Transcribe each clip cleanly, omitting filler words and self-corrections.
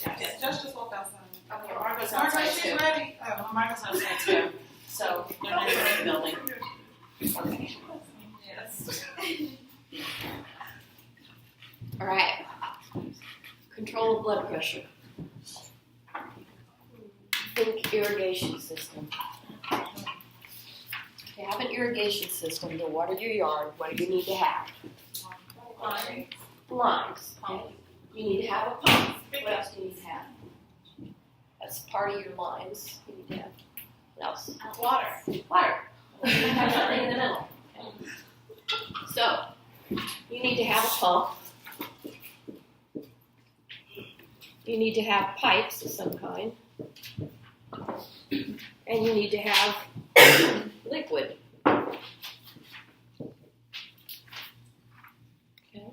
Yes, just walk outside. Okay, Marcus, outside she's too. ready. Marcus outside too. So they're not in the building. Okay. Yes. All right. Control of blood pressure. Think irrigation system. To have an irrigation system to water your yard, what do you need to have? Lines. Okay. You need to have a pump. What else do you need to have? That's part of your lines. You need to have. What else? Water. Water. You have nothing in the middle. So, you need to have a pump. You need to have pipes of some kind. And you need to have liquid. Okay.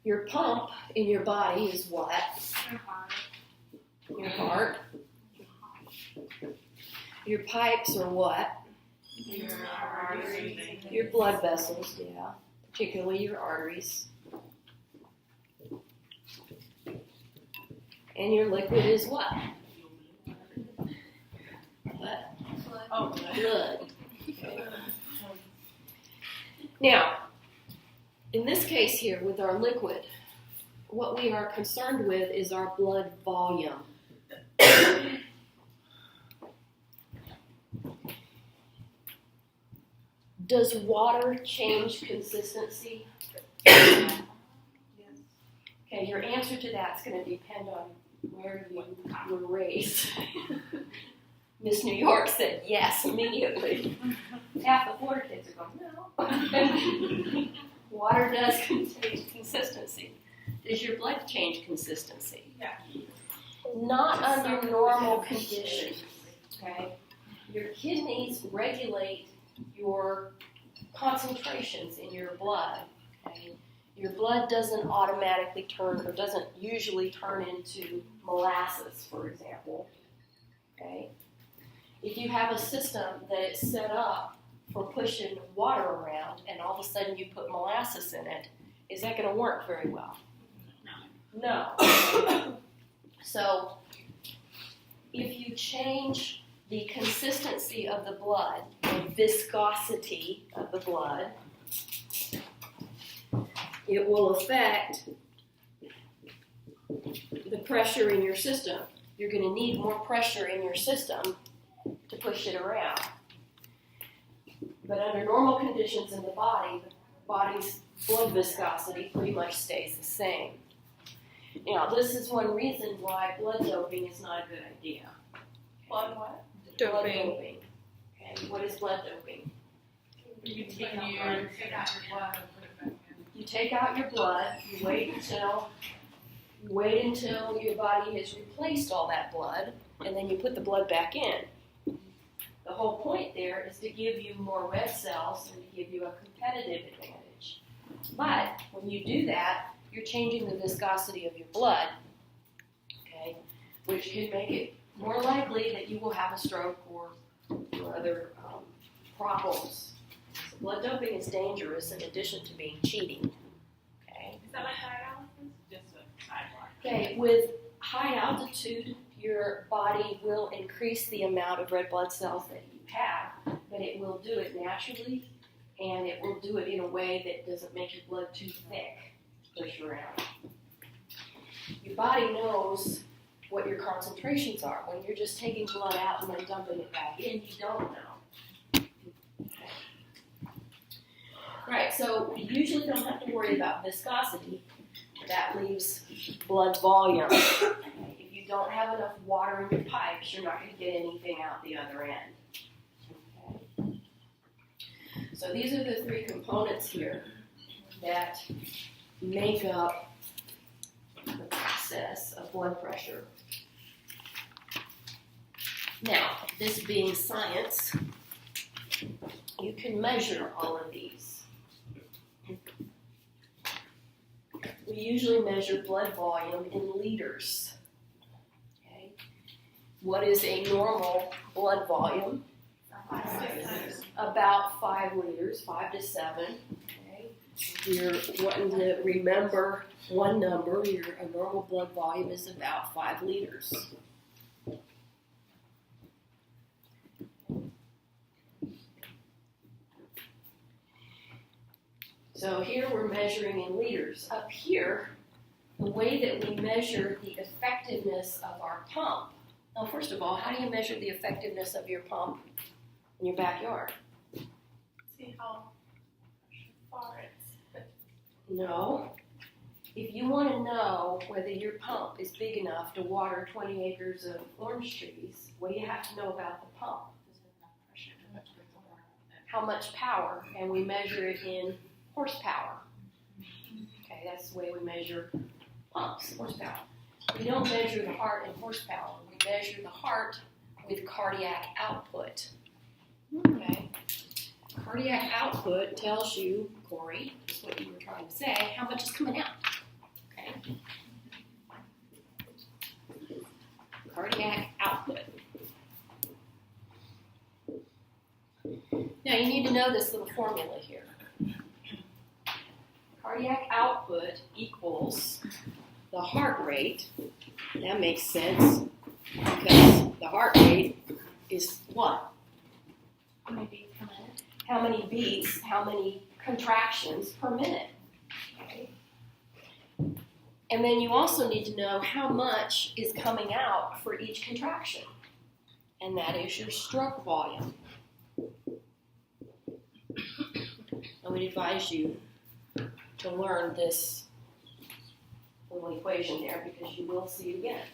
Your pump in your body is what? Your heart. Your pipes are what? Your blood vessels, yeah. Particularly your arteries. And your liquid is what? What? Oh, Blood. Okay. Now, in this case here, with our liquid, what we are concerned with is our blood volume. Does water change consistency? yes. Okay, your answer to that's going to depend on where you were raised. Miss New York said yes immediately. Half the Florida kids are going, no. Water does change consistency. Does your blood change consistency? Yeah. Not under normal conditions, okay? Your kidneys regulate your concentrations in your blood, okay? Your blood doesn't automatically turn, or doesn't usually turn into molasses, for example, okay? If you have a system that is set up for pushing water around and all of a sudden you put molasses in it, is that going to work very well? No. So, if you change the consistency of the blood, the viscosity of the blood, it will affect the pressure in your system. You're going to need more pressure in your system to push it around. But under normal conditions in the body's blood viscosity pretty much stays the same. Now, this is one reason why blood doping is not a good idea. Blood what? Blood doping. Okay, what is blood doping? You take out your blood and put it back in. You take out your blood, you wait until your body has replaced all that blood, and then you put the blood back in. The whole point there is to give you more red cells and to give you a competitive advantage. But when you do that, you're changing the viscosity of your blood, okay, which can make it more likely that you will have a stroke or other problems. So blood doping is dangerous in addition to being cheating. Okay. Is that like dialysis? Just a sidewalk. Okay, with high altitude, your body will increase the amount of red blood cells that you have, but it will do it naturally, and it will do it in a way that doesn't make your blood too thick to push around. Your body knows what your concentrations are. When you're just taking blood out and then dumping it back in, you don't know. Right, so we usually don't have to worry about viscosity. That leaves blood volume. If you don't have enough water in your pipes, you're not going to get anything out the other end. Okay. So these are the three components here that make up the process of blood pressure. Now, this being science, you can measure all of these. We usually measure blood volume in liters. Okay. What is a normal blood volume? About 5 liters, 5 to 7. Okay. You're wanting to remember one number. A normal blood volume is about 5 liters. So here we're measuring in liters. Up here, the way that we measure the effectiveness of our pump. Now, first of all, how do you measure the effectiveness of your pump in your backyard? See how far it's. No. If you want to know whether your pump is big enough to water 20 acres of orange trees, what do you have to know about the pump? How much power, and we measure it in horsepower. Okay, that's the way we measure pumps, horsepower. We don't measure the heart in horsepower. We measure the heart with cardiac output. Okay? Cardiac output tells you, Corey, is what you were trying to say, how much is coming out. Okay? Cardiac output. Now you need to know this little formula here. Cardiac output equals the heart rate. That makes sense because the heart rate is what? How many beats per minute? How many beats, how many contractions per minute. Okay. And then you also need to know how much is coming out for each contraction. And that is your stroke volume. I would advise you to learn this little equation there because you will see it again.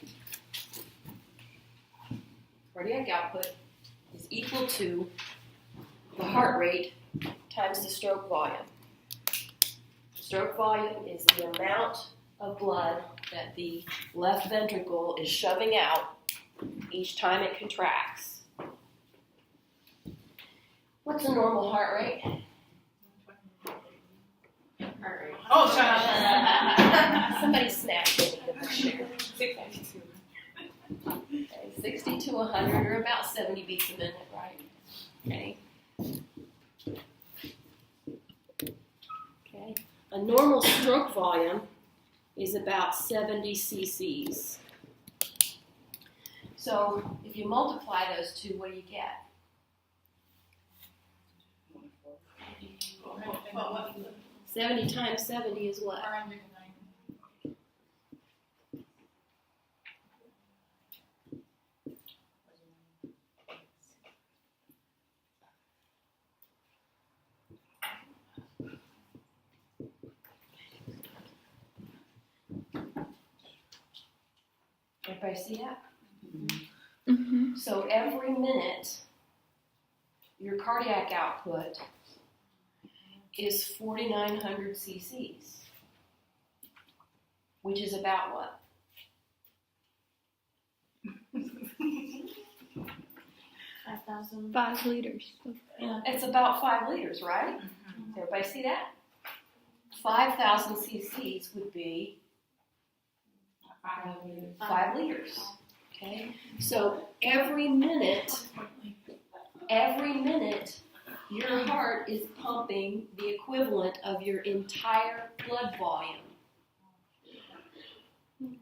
Cardiac output is equal to the heart rate times the stroke volume. Stroke volume is the amount of blood that the left ventricle is shoving out each time it contracts. What's a normal heart rate? Oh, shut up. Somebody snapped it in the chair. 60 to 100 or about 70 beats a minute, right? Okay. Okay. A normal stroke volume is about 70 cc's. So if you multiply those two, what do you get? Well, what's the 70 times 70 is what? 409? Everybody see that? Mm-hmm. So every minute, your cardiac output is 4,900 cc's, which is about what? 5,000. 5 liters. Yeah. It's about 5 liters, right? Everybody see that? 5,000 cc's would be 5 liters. Okay? So every minute, your heart is pumping the equivalent of your entire blood volume.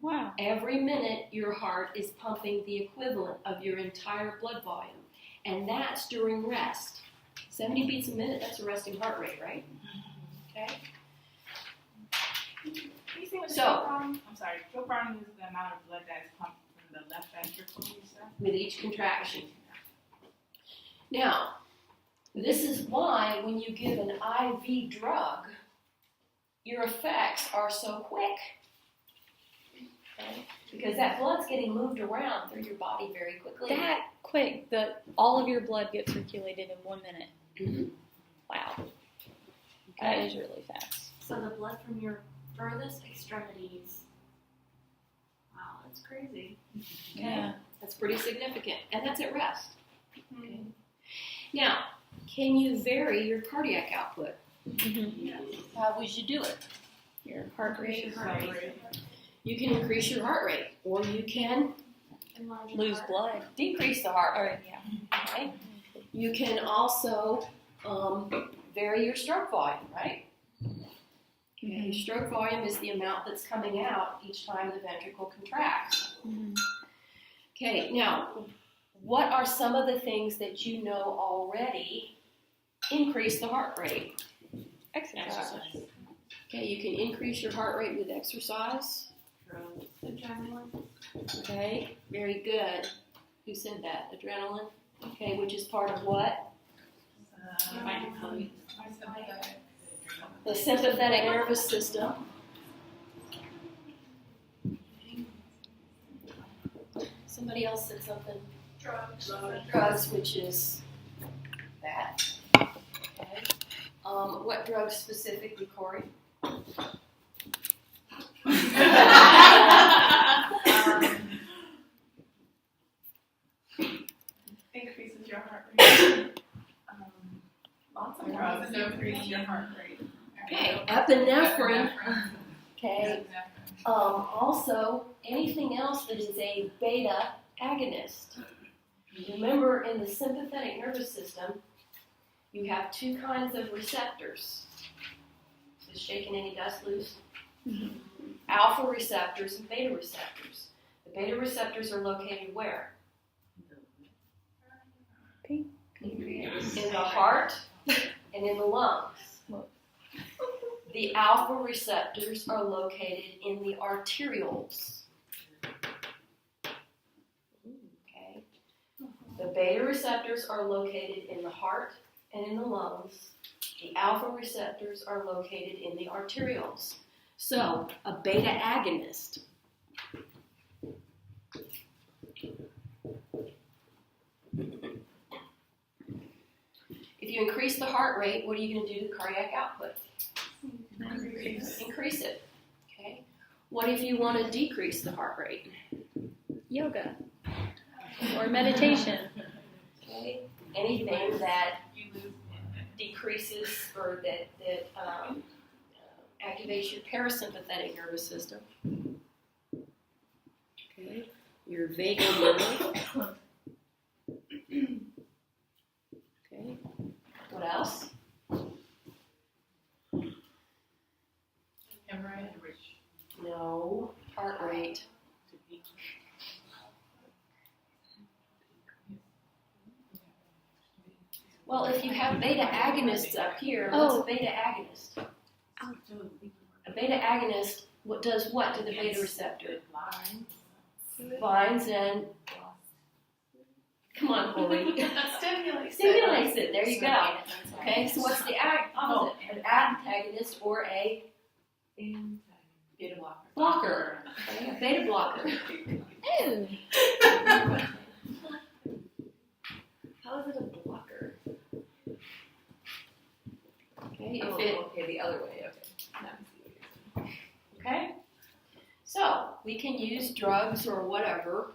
Wow. Every minute, your heart is pumping the equivalent of your entire blood volume. And that's during rest. 70 beats a minute, that's a resting heart rate, right? Okay? Can you see what So- stroke volume? I'm sorry, stroke volume is the amount of blood that is pumped from the left ventricle, you said? With each contraction. Now, this is why when you give an IV drug, your effects are so quick. Okay? Because that blood's getting moved around through your body very quickly. That quick, all of your blood gets circulated in 1 minute. Mhm. Wow. That is really fast. So the blood from your furthest extremities. Wow, that's crazy. Yeah. That's pretty significant. And that's at rest. Okay. Now, can you vary your cardiac output? Mm-hmm. How would you do it? Your heart rate. You can increase your heart rate, or you can Enlarge your Lose heart. blood. decrease the heart rate. Or, yeah. Okay? You can also vary your stroke volume, right? Okay, stroke volume is the amount that's coming out each time the ventricle contracts. Mhm. Okay, now, what are some of the things that you know already increase the heart rate? Exercise. Okay, you can increase your heart rate with exercise. Adrenaline. Okay, very good. Who said that? Adrenaline. Okay, which is part of what? The sympathetic nervous system. Somebody else said something. Drugs, which is that. Okay. What drugs specifically, Corey? Increases your heart rate. Lots of drugs increase your heart rate. Okay, epinephrine. Okay. Also, anything else that is a beta agonist. Remember, in the sympathetic nervous system, you have two kinds of receptors. Is shaking any dust loose? Alpha receptors and beta receptors. The beta receptors are located where? In the heart and in the lungs. The alpha receptors are located in the arterioles. Okay. The beta receptors are located in the heart and in the lungs. The alpha receptors are located in the arterioles. So, a beta agonist. If you increase the heart rate, what are you going to do to the cardiac output? Increase it. Okay. What if you want to decrease the heart rate? Yoga. Or meditation. Okay. Anything that decreases or that activates your parasympathetic nervous system. Okay. Your vagal nerve. Okay. What else? No. Heart rate. Well, if you have beta agonists up here, what's a beta agonist? A beta agonist does what to the beta receptor? Binds and, come on, Corey. Stimulates it. There you go. Okay, so what's the opposite? An agonist or a Beta blocker. blocker. Okay, a beta blocker. Ew. How is it a blocker? Okay, The other way. Okay. okay? So, we can use drugs or whatever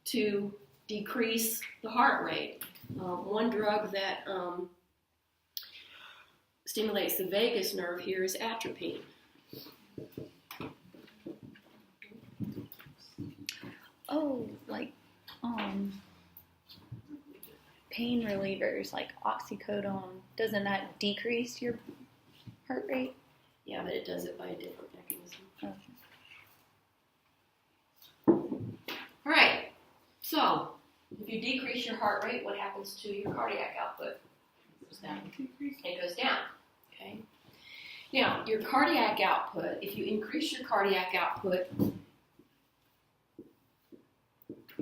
to decrease the heart rate. One drug that stimulates the vagus nerve here is atropine. Oh, like pain relievers like oxycodone. Doesn't that decrease your heart rate? Yeah, but it does it by a different mechanism. Okay. All right, so if you decrease your heart rate, what happens to your cardiac output? It goes down. Okay. Now, your cardiac output, if you increase your cardiac output,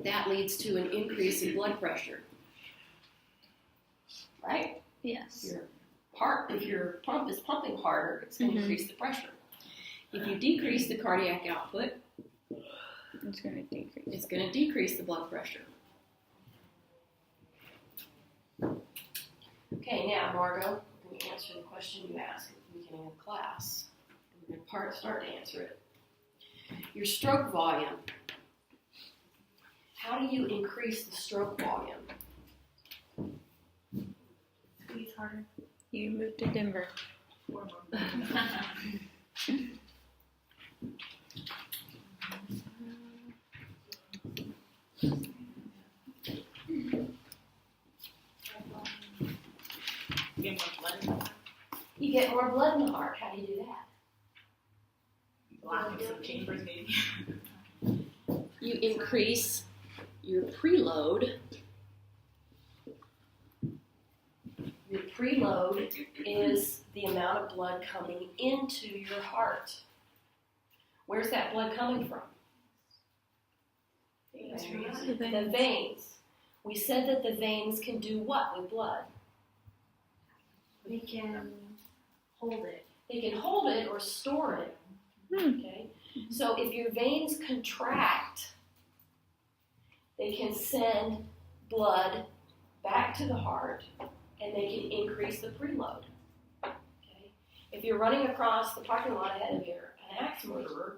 that leads to an increase in blood pressure. Right? Yes. If your pump is pumping harder, it's going to increase the pressure. If you decrease the cardiac output, It's going to decrease. it's going to decrease the blood pressure. Okay, now, Margot, I'm going to answer the question you asked at the beginning of class. We're going to start to answer it. Your stroke volume. How do you increase the stroke volume? Squeeze harder. You moved to Denver. Get more blood in the heart. You get more blood in the heart. How do you do that? You increase your preload. Your preload is the amount of blood coming into your heart. Where's that blood coming from? The veins. We said that the veins can do what with blood? They can hold it. They can hold it or store it. Okay? So if your veins contract, they can send blood back to the heart and they can increase the preload. Okay? If you're running across the parking lot ahead of you, an axe murderer,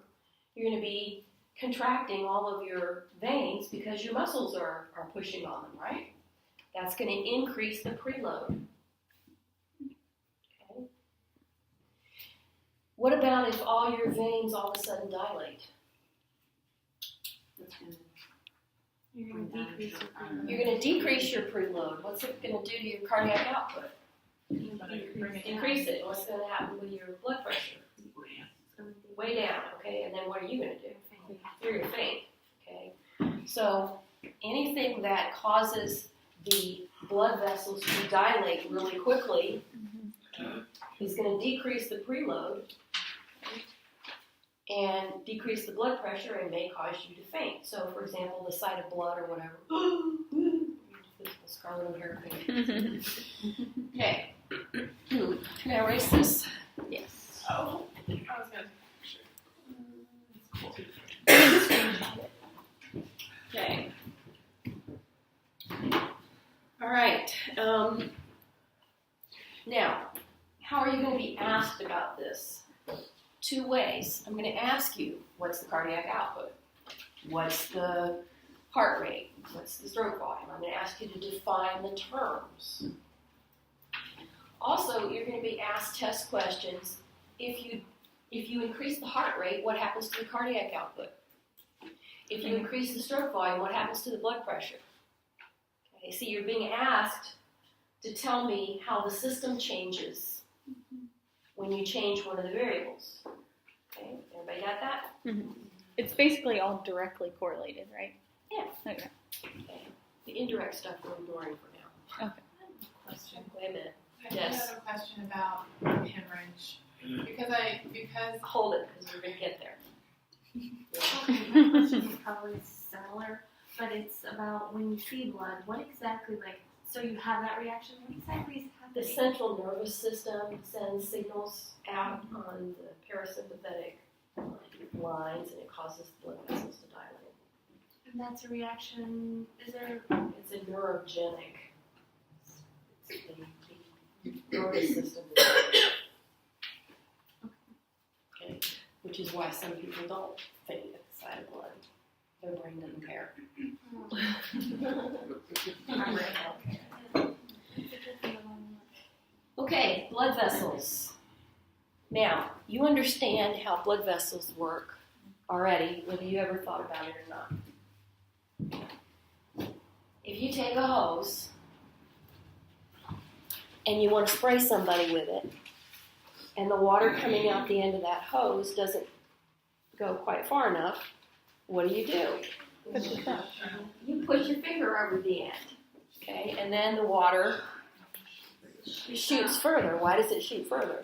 you're going to be contracting all of your veins because your muscles are pushing on them, right? That's going to increase the preload. Okay. What about if all your veins all of a sudden dilate? You're going to decrease your preload. You're going to decrease your preload. What's it going to do to your cardiac output? Increase it. What's going to happen with your blood pressure? Way down, okay? And then what are you going to do? You're going to faint, okay? So anything that causes the blood vessels to dilate really quickly is going to decrease the preload and decrease the blood pressure and may cause you to faint. So, for example, the sight of blood or whatever. Scarlet O'Hara faint. Okay. Can I erase this? Yes. Oh, I was gonna Okay. All right. Now, how are you going to be asked about this? Two ways. I'm going to ask you, what's the cardiac output? What's the heart rate? What's the stroke volume? I'm going to ask you to define the terms. Also, you're going to be asked test questions. If you increase the heart rate, what happens to the cardiac output? If you increase the stroke volume, what happens to the blood pressure? Okay, so you're being asked to tell me how the system changes when you change one of the variables. Okay, everybody got that? It's basically all directly correlated, right? Yeah. Okay. Okay. The indirect stuff we're ignoring for now. Okay. question. Wait a minute. I Yes. have a question about hemorrhage. Because Hold it, because we're going to get there. Okay, my question is probably similar, but it's about when you see blood, what exactly, so you have that reaction, what exactly is The happening? central nervous system sends signals out on the parasympathetic lines, and it causes blood vessels to dilate. And that's a reaction, is there, It's a neurogenic. It's the nervous system. Okay, which is why some people don't faint at the sight of blood. Their brain doesn't care. Okay, blood vessels. Now, you understand how blood vessels work already, whether you ever thought about it or not. If you take a hose and you want to spray somebody with it, and the water coming out the end of that hose doesn't go quite far enough, what do? You push your finger over the end, okay? And then the water shoots further. Why does it shoot further?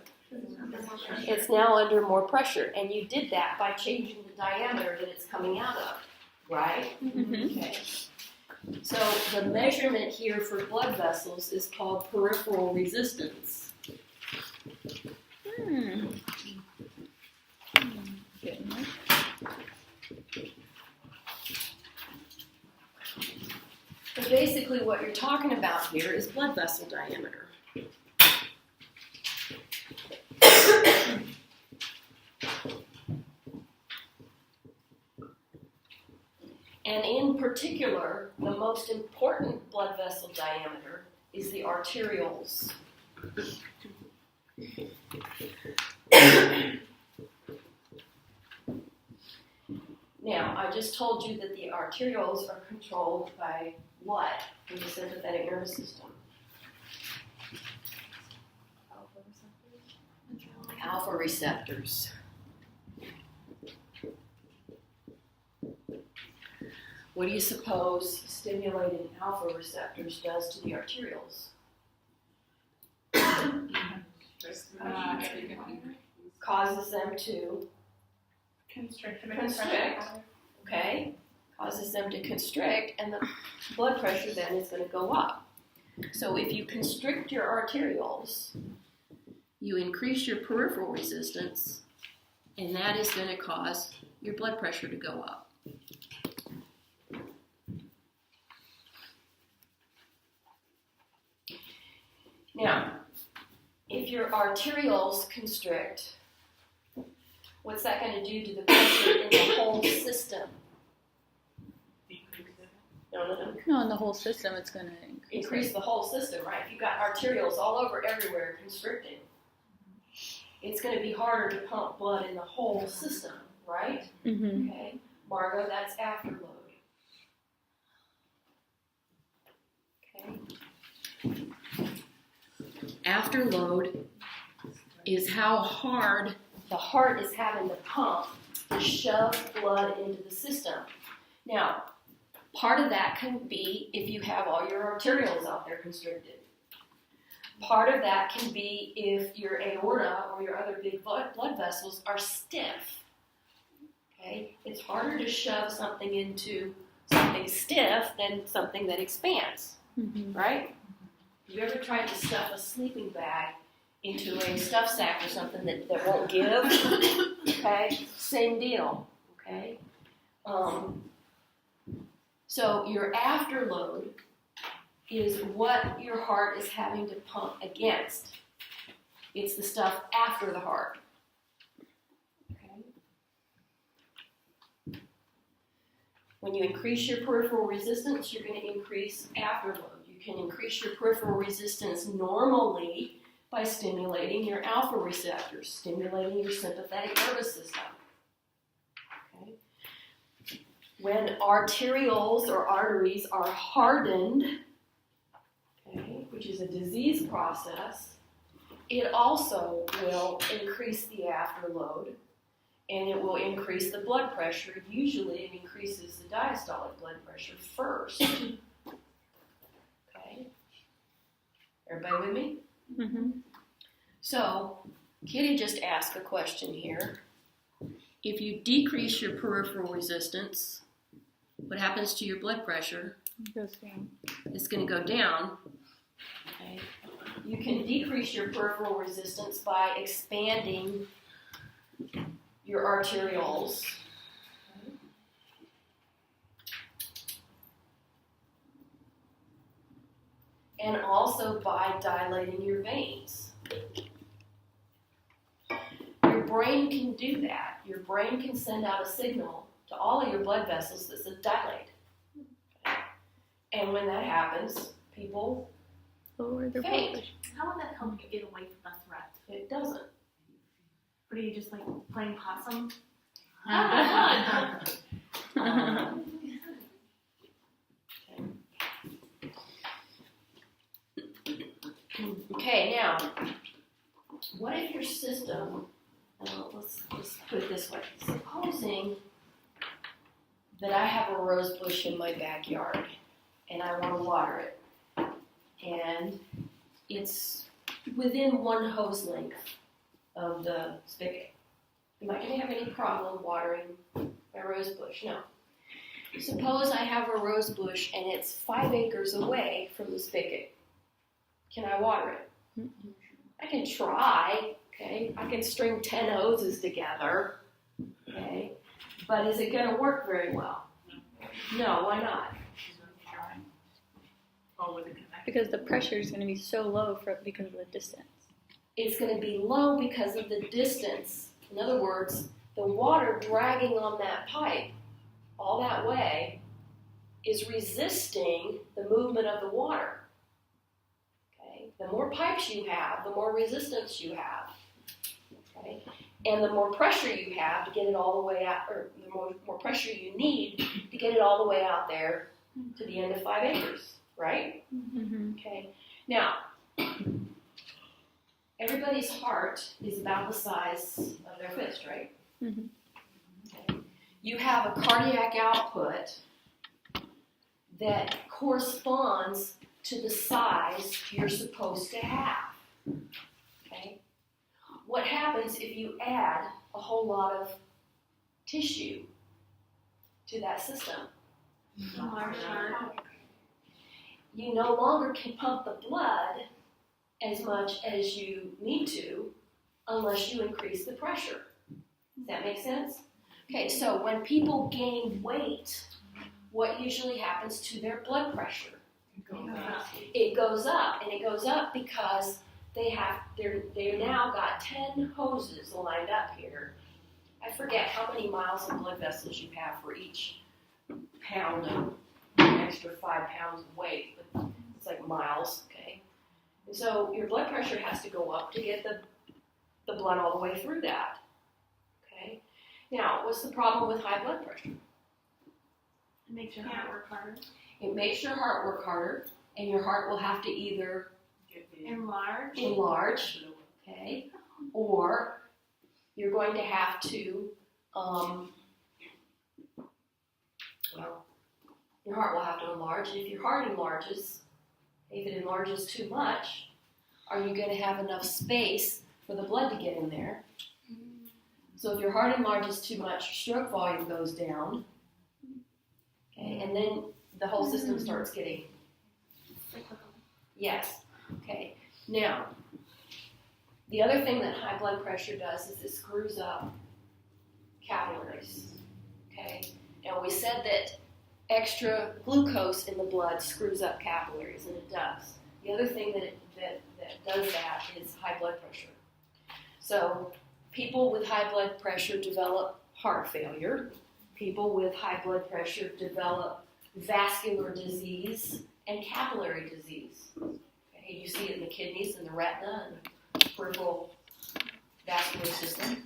It's now under more pressure, and you did that by changing the diameter that it's coming out of, right? Okay. So the measurement here for blood vessels is called peripheral resistance. Goodness. But basically what you're talking about here is blood vessel diameter. And in particular, the most important blood vessel diameter is the arterioles. Now, I just told you that the arterioles are controlled by what in the sympathetic nervous system? Alpha receptors. what do you suppose stimulating alpha receptors does to the arterioles? Causes them to Constrict. okay, causes them to constrict, and the blood pressure then is going to go up. So if you constrict your arterioles, you increase your peripheral resistance, and that is going to cause your blood pressure to go up. Now, if your arterioles constrict, what's that going to do to the pressure in the whole system? No. No, in the whole system, it's going to Increase the whole system, right? If you've got arterioles all over everywhere constricting, it's going to be harder to pump blood in the whole system, right? Mm-hmm. Okay. Margo, that's afterload. Okay. Afterload is how hard the heart is having to pump to shove blood into the system. Now, part of that can be if you have all your arterioles out there constricted. Part of that can be if your aorta or your other big blood vessels are stiff. Okay? It's harder to shove something into something stiff than something that expands, Mm-hmm. right? Have you ever tried to stuff a sleeping bag into a stuff sack or something that won't give? Okay? Same deal. Okay? So your afterload is what your heart is having to pump against. It's the stuff after the heart. Okay? When you increase your peripheral resistance, you're going to increase afterload. You can increase your peripheral resistance normally by stimulating your alpha receptors, stimulating your sympathetic nervous system. Okay? When arterioles or arteries are hardened, okay, which is a disease process, it also will increase the afterload, and it will increase the blood pressure. Usually it increases the diastolic blood pressure first. Okay? Everybody with me? Mm-hmm. So, Kitty just asked a question here. If you decrease your peripheral resistance, what happens to your blood pressure? It goes down. It's going to go down. Okay. You can decrease your peripheral resistance by expanding your arterioles. Okay. And also by dilating your veins. Your brain can do that. Your brain can send out a signal to all of your blood vessels that says dilate. Okay. And when that happens, people Lower their faint. blood pressure. How would that help you get away from a threat? It doesn't. What are you just like playing possum? Okay, now, what if your system, let's put it this way, supposing that I have a rose bush in my backyard and I want to water it, and it's within one hose length of the spigot. Am I going to have any problem watering my rose bush? No. Suppose I have a rose bush and it's 5 acres away from the spigot. Can I water it? I can try, okay? I can string 10 hoses together, okay? But is it going to work very well? No, why not? Because the pressure is going to be so low because of the distance. It's going to be low because of the distance. In other words, the water dragging on that pipe all that way is resisting the movement of the water. Okay? The more pipes you have, the more resistance you have. Okay? And the more pressure you have to get it all the way out, or the more pressure you need to get it all the way out there to the end of 5 acres, right? Mm-hmm. Okay. Now, everybody's heart is about the size of their fist, right? Mhm. Okay. You have a cardiac output that corresponds to the size you're supposed to have. Okay? What happens if you add a whole lot of tissue to that system? Large heart. You no longer can pump the blood as much as you need to unless you increase the pressure. Does that make sense? Okay, so when people gain weight, what usually happens to their blood pressure? It goes up, and it goes up because they've now got 10 hoses lined up here. I forget how many miles of blood vessels you have for each pound of an extra 5 pounds of weight, but it's like miles, okay? And so your blood pressure has to go up to get the blood all the way through that, okay? Now, what's the problem with high blood pressure? It makes your heart work harder. It makes your heart work harder, and your heart will have to either enlarge, okay, or you're going to have to, your heart will have to enlarge. And if your heart enlarges, if it enlarges too much, are you going to have enough space for the blood to get in there? So if your heart enlarges too much, stroke volume goes down, okay, and then the whole system starts getting, yes, okay. Now, the other thing that high blood pressure does is it screws up capillaries, okay? Now, we said that extra glucose in the blood screws up capillaries, and it does. The other thing that does that is high blood pressure. So, people with high blood pressure develop heart failure. People with high blood pressure develop vascular disease and capillary disease. Okay, you see it in the kidneys and the retina and the peripheral vascular system.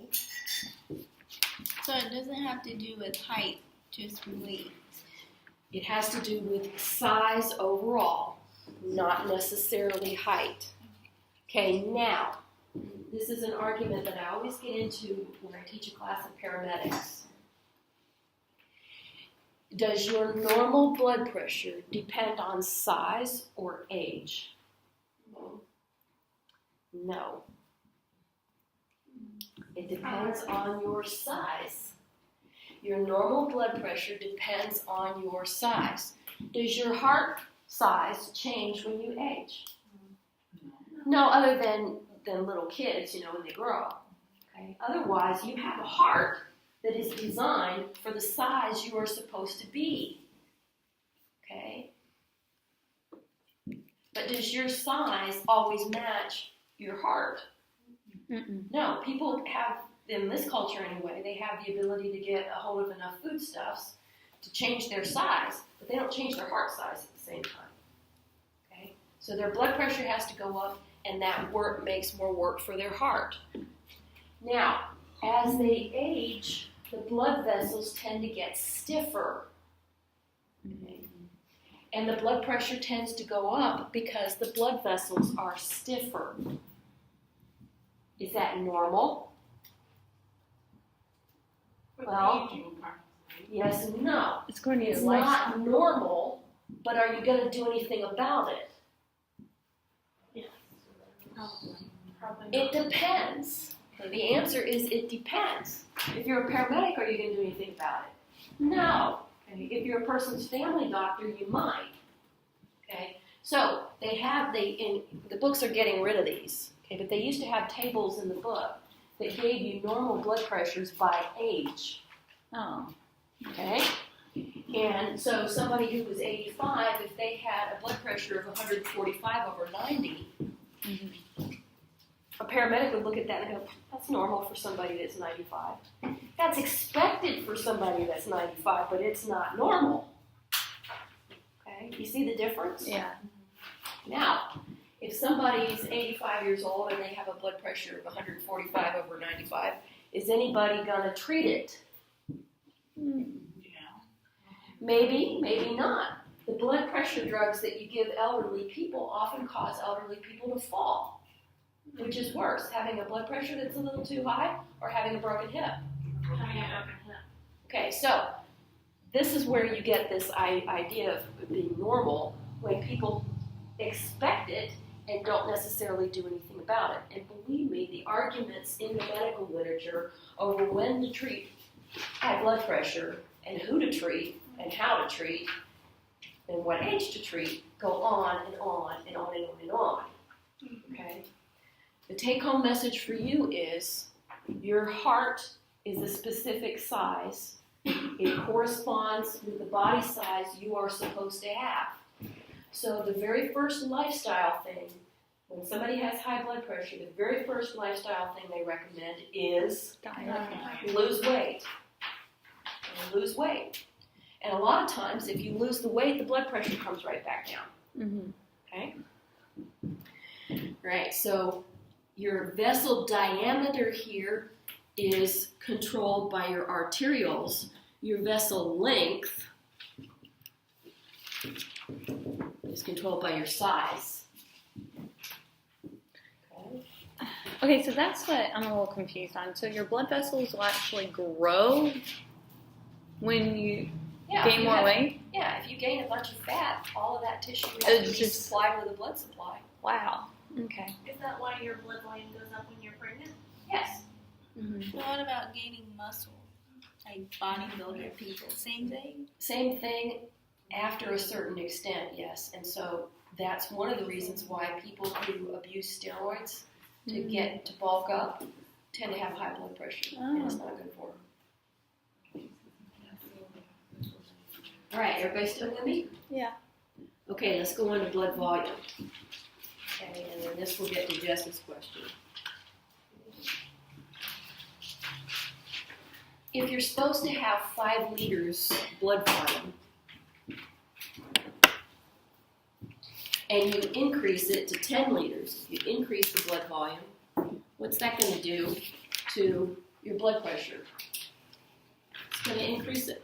Okay. So it doesn't have to do with height, just weight. It has to do with size overall, not necessarily height. Okay, now, this is an argument that I always get into when I teach a class of paramedics. Does your normal blood pressure depend on size or age? No. It depends on your size. Your normal blood pressure depends on your size. Does your heart size change when you age? No, other than little kids, when they grow. Okay? Otherwise, you have a heart that is designed for the size you are supposed to be. Okay? But does your size always match your heart? Mm-mm. No, people have, in this culture anyway, they have the ability to get a hold of enough foodstuffs to change their size, but they don't change their heart size at the same time. Okay? So their blood pressure has to go up, and that work makes more work for their heart. Now, as they age, the blood vessels tend to get stiffer. Okay? And the blood pressure tends to go up because the blood vessels are stiffer. Is that normal? Well, yes and no. It's going to It's your not normal, but are you going to do anything about it? Probably It depends. So the answer is it depends. If you're a paramedic, are you going to do anything about it? No. Okay. If you're a person's family doctor, you might. Okay. So the books are getting rid of these. Okay, but they used to have tables in the book that gave you normal blood pressures by age. Oh. Okay? And so somebody who was 85, if they had a blood pressure of 145 over 90, a paramedic would look at that and go, that's normal for somebody that's 95. That's expected for somebody that's 95, but it's not normal. Okay? You see the difference? Yeah. Now, if somebody's 85 years old and they have a blood pressure of 145 over 95, is anybody going to treat it? Maybe, maybe not. The blood pressure drugs that you give elderly people often cause elderly people to fall. Which is worse, having a blood pressure that's a little too high or having a broken hip? having a broken hip. Okay, so this is where you get this idea of being normal when people expect it and don't necessarily do anything about it. And believe me, the arguments in the medical literature over when to treat high blood pressure and who to treat and how to treat and what age to treat go on and on and on and on and on. Okay? The take-home message for you is your heart is a specific size. It corresponds with the body size you are supposed to have. So the very first lifestyle thing, when somebody has high blood pressure, the very first lifestyle thing they recommend is lose weight. And lose weight. And a lot of times, if you lose the weight, the blood pressure comes right back down. Okay? Right, so your vessel diameter here is controlled by your arterioles. Your vessel length is controlled by your size. Okay. Okay, so that's what I'm a little confused on. So your blood vessels will actually grow when you Yeah, gain more weight? Yeah, if you gain a bunch of fat, all of that tissue has It's to be just- supplied with a blood supply. Wow. Okay. Is that why your blood volume goes up when you're pregnant? Yes. Mm-hmm. What about gaining muscle? Like bodybuilder people, same thing? Same thing after a certain extent, yes. And so that's one of the reasons why people who abuse steroids to get to bulk up tend to have high blood pressure. And it's not good for them. All right, everybody still with me? Yeah. Okay, let's go on to blood volume. Okay, and then this will get to Jess's question. If you're supposed to have 5 liters blood volume, and you increase it to 10 liters, if you increase the blood volume, what's that going to do to your blood pressure? It's going to increase it.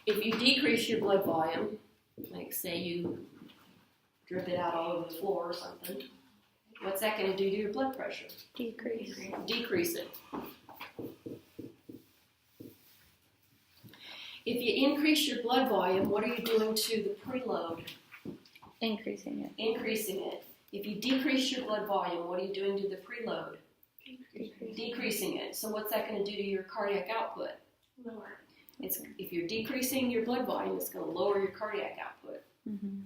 If you decrease your blood volume, like say you drip it out all over the floor or something, what's that going to do to your blood pressure? Decrease. Decrease it. If you increase your blood volume, what are you doing to the preload? Increasing it. Increasing it. If you decrease your blood volume, what are you doing to the preload? Decrease. Decreasing it. So what's that going to do to your cardiac output? Lower. If you're decreasing your blood volume, it's going to lower your cardiac output. Mm-hmm.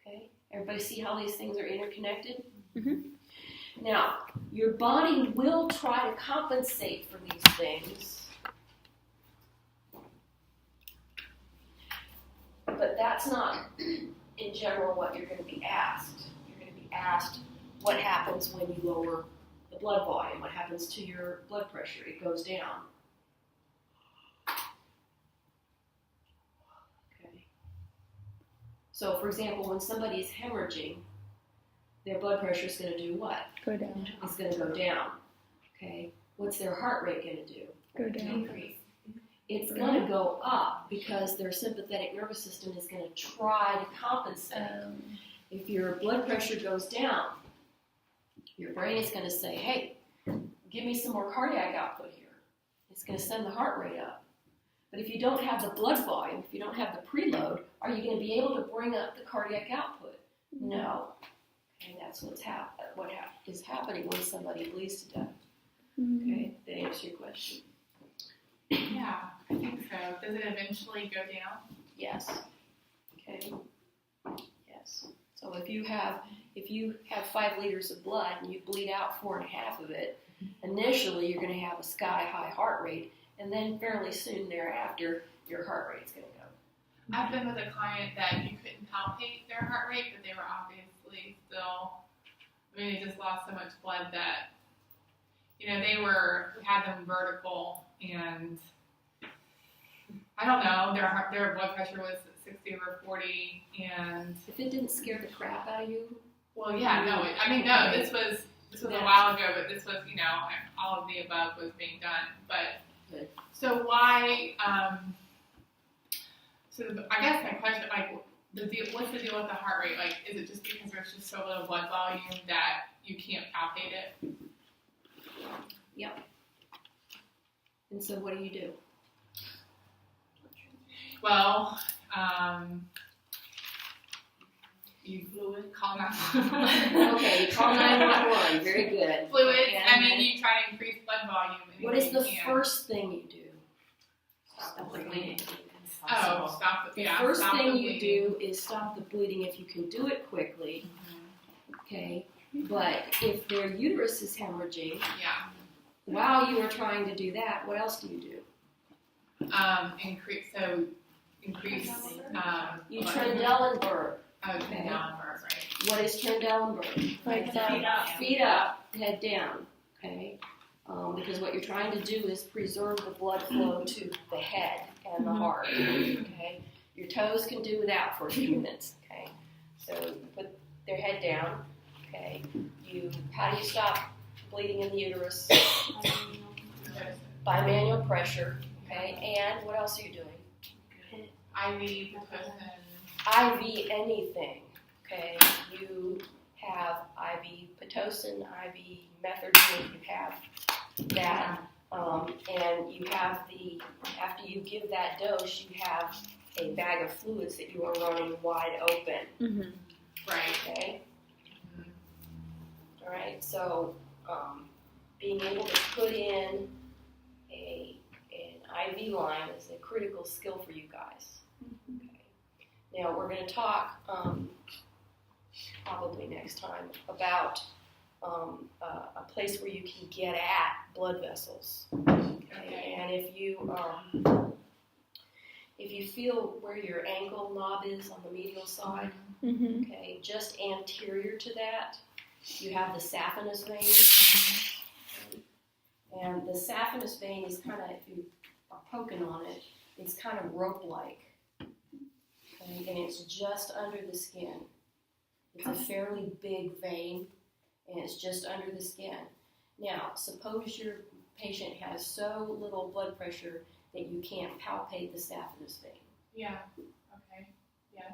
Okay? Everybody see how these things are interconnected? Mhm. Now, your body will try to compensate for these things, but that's not, in general, what you're going to be asked. You're going to be asked what happens when you lower the blood volume, what happens to your blood pressure. It goes down. Okay. So, for example, when somebody's hemorrhaging, their blood pressure is going to do what? Go down. It's going to go down. Okay. What's their heart rate going to do? Go down. Increase. It's going to go up because their sympathetic nervous system is going to try to compensate. If your blood pressure goes down, your brain is going to say, hey, give me some more cardiac output here. It's going to send the heart rate up. But if you don't have the blood volume, if you don't have the preload, are you going to be able to bring up the cardiac output? No. And that's what is happening when somebody bleeds to death. Okay, that answers your question. Yeah, I think so. Does it eventually go down? Yes. Okay. Yes. So if you have 5 liters of blood and you bleed out 4.5 of it, initially you're going to have a sky-high heart rate, and then fairly soon thereafter, your heart rate's going to go. I've been with a client that you couldn't palpate their heart rate, but they were obviously still, they just lost so much blood that, we had them vertical, and I don't know, their blood pressure was 60/40, and If it didn't scare the crap out of you, well, yeah, no, this was a while ago, but this was, all of the above was being done, but, Good. so why, I guess my question, what's the deal with the heart rate? Like, is it just because there's just so little blood volume that you can't palpate it? Yep. And so what do? Well, you call 911. Okay, you call 911. Very good. Fluids. And I mean, you try to increase blood volume. what is the you can. first thing you do? Stop the bleeding. Oh, stop the The yeah. first stop thing the you bleeding. do is stop the bleeding if you can do it quickly. Okay, but if their uterus is hemorrhaging, Yeah. while you are trying to do that, what else do you do? Increase. You Trendelenburg. Oh, Trendelenburg, right? What is Trendelenburg? Like Feet up, head down. Okay, because what you're trying to do is preserve the blood flow to the head and the heart. Okay, your toes can do without for a few minutes. Okay, so you put their head down. Okay, how do you stop bleeding in the uterus? By manual pressure. Okay, and what else are you doing? IV, Pitocin. IV anything. Okay, you have IV Pitocin, IV Methadone, you have that, and you have after you give that dose, you have a bag of fluids that you are running wide open. Mm-hmm. Right. Okay. All right. So, being able to put in an IV line is a critical skill for you guys. Okay. Now we're going to talk probably next time about a place where you can get at blood vessels. Okay. And if you feel where your ankle knob is on the medial side, Mm-hmm. okay, just anterior to that, you have the saphenous vein. And the saphenous vein is kind of, if you are poking on it, it's kind of rope-like. Okay, and it's just under the skin. It's a fairly big vein, and it's just under the skin. Now, suppose your patient has so little blood pressure that you can't palpate the saphenous vein. Yeah. Okay. Yes.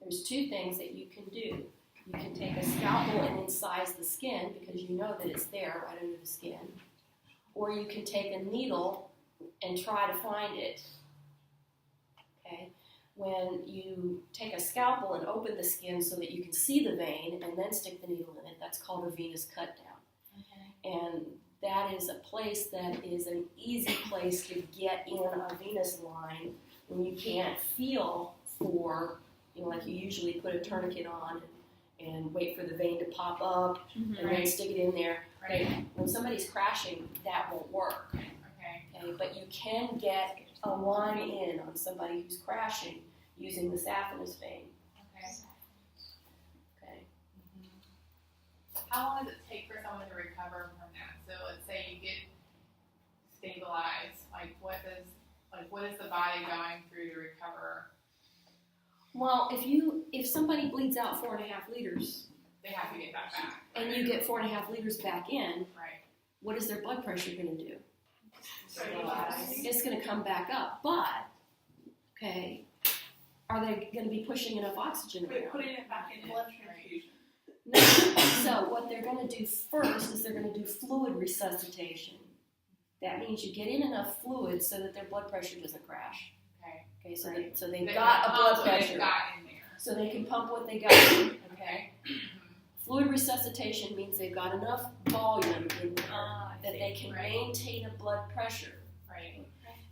There's two things that you can do. You can take a scalpel and incise the skin because you know that it's there right under the skin. Or you can take a needle and try to find it. Okay? When you take a scalpel and open the skin so that you can see the vein and then stick the needle in it, that's called a venous cut down. Okay. And that is a place that is an easy place to get in a venous line when you can't feel for, like you usually put a tourniquet on and wait for the vein to pop up and then Right. stick it in there. Right. Okay, when somebody's crashing, that won't work. Okay. But you can get a line in on somebody who's crashing using the saphenous vein. Okay. Okay. How long does it take for someone to recover from that? So let's say you get stabilized. What is the body going through to recover? Well, if somebody bleeds out 4.5 liters They have to get that back. and you get 4.5 liters back in, Right. what is their blood pressure going to do? Stabilize. It's going to come back up. But, okay, are they going to be pushing enough oxygen around? Putting it back in blood transfusion. No. So what they're going to do first is they're going to do fluid resuscitation. That means you get in enough fluid so that their blood pressure doesn't crash. Okay. Okay, so Right. so they've They got a can blood pump what they've pressure. got in there. So they can pump what they got. Okay. Fluid resuscitation means they've got enough volume in there that they can Right. maintain a blood pressure. Right.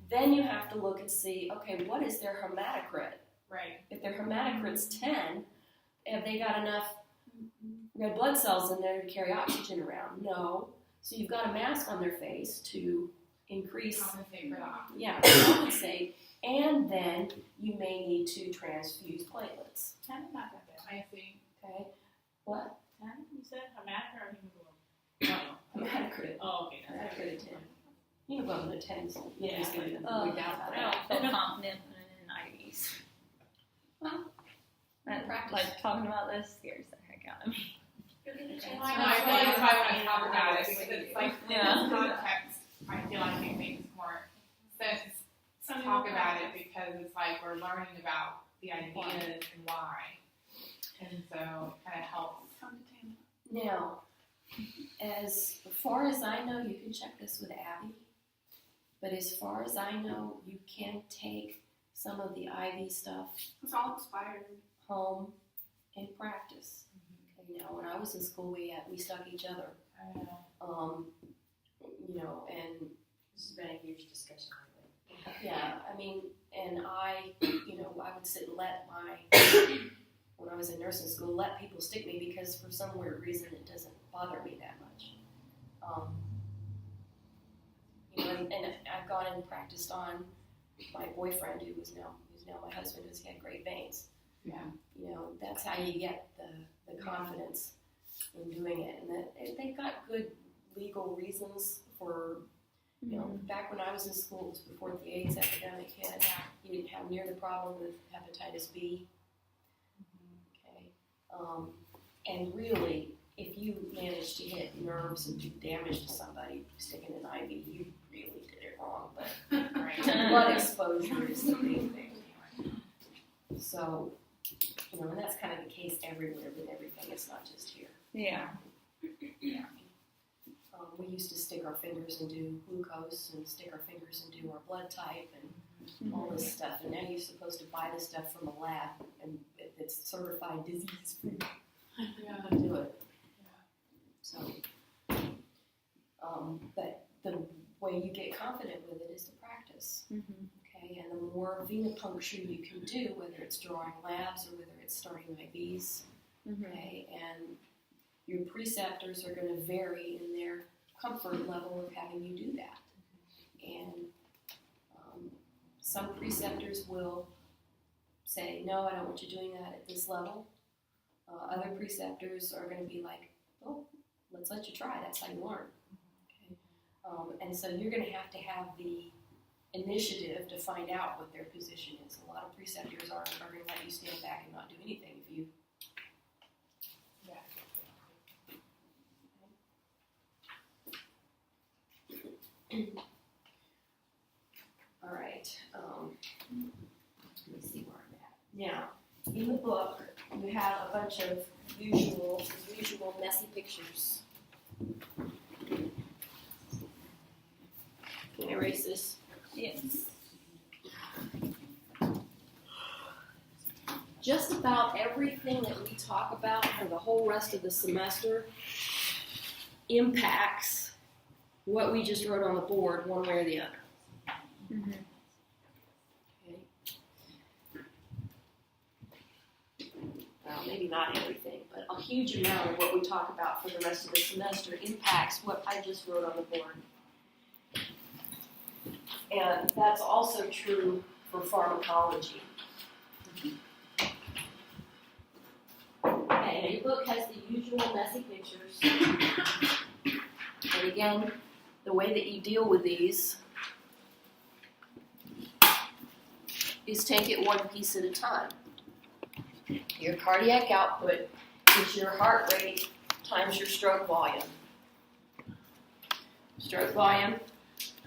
Then you have to look and see, okay, what is their hematocrit? Right. If their hematocrit's 10, have they got enough red blood cells in there to carry oxygen around? No. So you've got a mask on their face to increase, Compensate for the oxygen. yeah, compensate, and then you may need to transfuse platelets. 10 is not that bad. I see. Okay? What? 10, you said? Hematocrit or hemoglobin? Hematocrit. Oh, okay. That's Hematocrit of 10. Hemoglobin of 10 is Yeah, just going to be Oh, without I that. don't feel confident putting in IVs. Well, That, practice. like talking about this scares the heck out of me. I know, I feel like that's why I want to talk about it, because it's like, in Yeah. this context, I feel like it makes more sense to talk about it, because it's like we're learning about the ideas and why. And so it kind of helps. Now, as far as I know, you can check this with Abby. But as far as I know, you can take some of the IV stuff It's all expired. home and practice. Okay, now, when I was in school, we stuck each other. You know, and This has been a huge discussion lately. yeah, I mean, and I would sit and let when I was in nursing school, let people stick me because for some weird reason it doesn't bother me that much. You know, and I've gone and practiced on my boyfriend who's now my husband, who's had great veins. Yeah. You know, that's how you get the confidence in doing it, and they've got good legal reasons for. You know, back when I was in school, it was before the AIDS epidemic hit. You didn't have near the problem with hepatitis B. Okay, and really, if you manage to hit nerves and do damage to somebody sticking an IV, you really did it wrong. But blood exposure is the main thing. So, you know, and that's kind of the case everywhere with everything. It's not just here. Yeah. We used to stick our fingers and do glucose and stick our fingers and do our blood type and all this stuff. And now you're supposed to buy this stuff from a lab and it's certified disease-free to do it. So, but the way you get confident with it is to practice. Okay, and the more venipuncture you can do, whether it's drawing labs or whether it's starting IVs, okay, and your preceptors are going to vary in their comfort level of having you do that. And some preceptors will say, no, I don't want you doing that at this level. Other preceptors are going to be like, oh, let's let you try. That's how you learn. Okay? And so you're going to have the initiative to find out what their position is. A lot of preceptors are going to let you stand back and not do anything if you. All right. Let me see where I'm at. Now, in the book, you have a bunch of usual messy pictures. Can I erase this? Yes. Just about everything that we talk about for the whole rest of the semester impacts what we just wrote on the board one way or the other. Okay. Well, maybe not everything, but a huge amount of what we talk about for the rest of the semester impacts what I just wrote on the board. And that's also true for pharmacology. Okay, your book has the usual messy pictures. And again, the way that you deal with these is take it one piece at a time. Your cardiac output is your heart rate times your stroke volume. Stroke volume,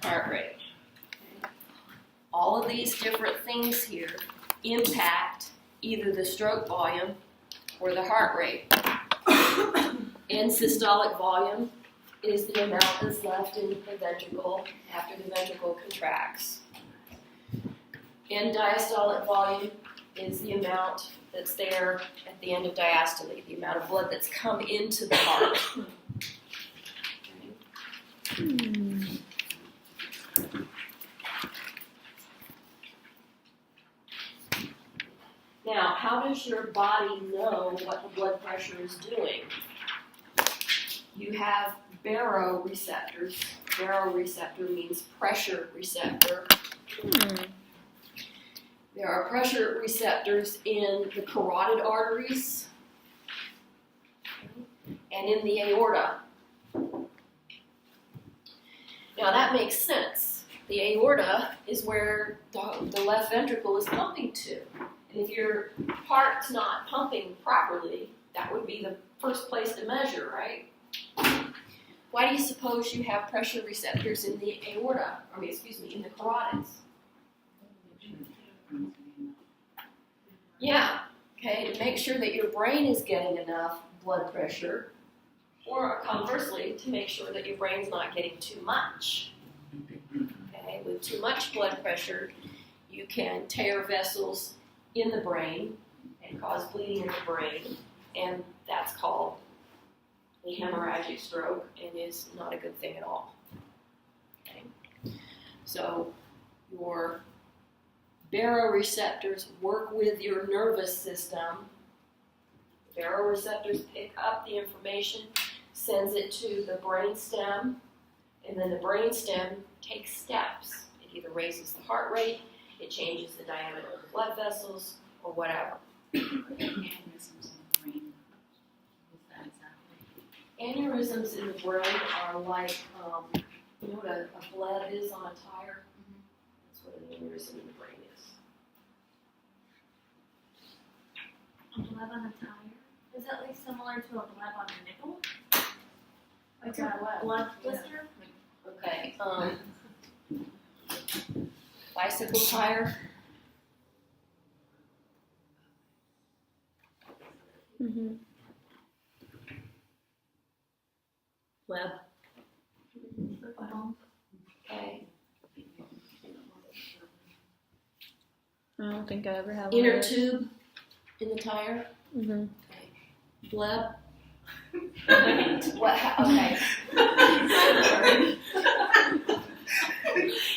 heart rate. All of these different things here impact either the stroke volume or the heart rate. End systolic volume is the amount that's left in the ventricle after the ventricle contracts. End diastolic volume is the amount that's there at the end of diastole, the amount of blood that's come into the heart. Now, how does your body know what the blood pressure is doing? You have baroreceptors. Baroreceptor means pressure receptor. There are pressure receptors in the carotid arteries and in the aorta. Now that makes sense. The aorta is where the left ventricle is pumping to. And if your heart's not pumping properly, that would be the first place to measure, right? Why do you suppose you have pressure receptors in the aorta? In the carotids? Yeah, okay, to make sure that your brain is getting enough blood pressure, or conversely, to make sure that your brain's not getting too much. Okay, with too much blood pressure, you can tear vessels in the brain and cause bleeding in the brain, and that's called a hemorrhagic stroke and is not a good thing at all. Okay? So your baroreceptors work with your nervous system. Baroreceptors pick up the information, sends it to the brainstem, and then the brainstem takes steps. It either raises the heart rate, it changes the diameter of the blood vessels, or whatever. Aneurysms in the brain are like, you know what a bleb is on a tire? That's what an aneurysm in the brain is. A bleb on a tire? Is that like similar to a bleb on a nipple? Like a blood blister? Okay, bicycle tire. Mm-hmm. Bleb. Bump. Okay. I don't think I ever have Inner tube in the tire. Mm-hmm. Bleb. What? Okay.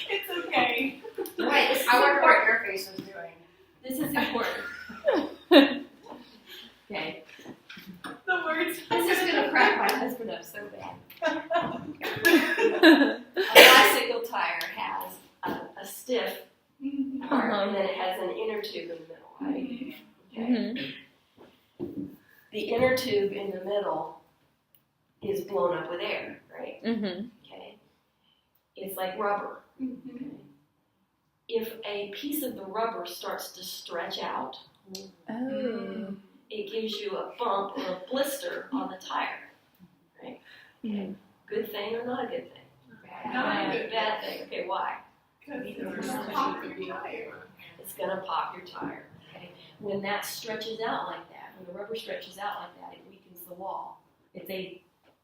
It's okay. Right. This is I wonder important. what your face was doing. This is important. Okay. The words. This is gonna crack my husband up so bad. A bicycle tire has a stiff part, and then it has an inner tube in the middle, right? Okay. Mm-hmm. The inner tube in the middle is blown up with air, right? Mm-hmm. Okay. It's like rubber. Okay. If a piece of the rubber starts to stretch out, Oh. it gives you a bump or a blister on the tire, right? Mm-hmm. Good thing or not a good thing? Not a good. Bad thing. Okay, why? It's gonna pop your tire. It's gonna pop your tire. Okay. When that stretches out like that, when the rubber stretches out like that, it weakens the wall. It's a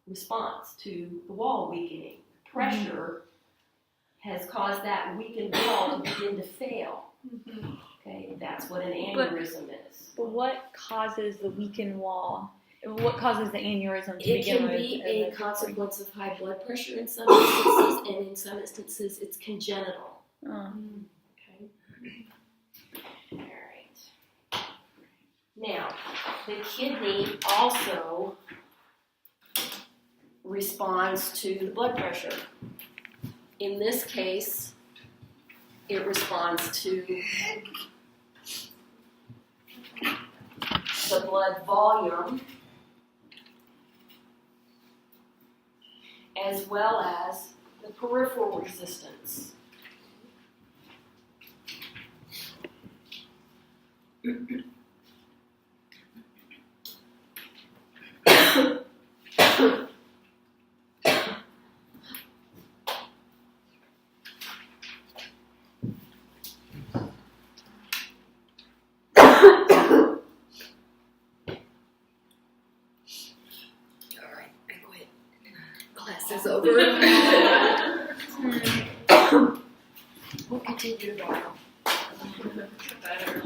response to the wall weakening. Pressure has caused that weakened wall to begin to fail. Okay, that's what an aneurysm is. But what causes the weakened wall? What causes the aneurysm to It begin can with? be and a the- consequence of high blood pressure in some instances, and in some instances it's congenital. Oh. Okay. All right. Now, the kidney also responds to the blood pressure. In this case, it responds to the blood volume as well as the peripheral resistance. Class is over. We'll continue tomorrow. Better.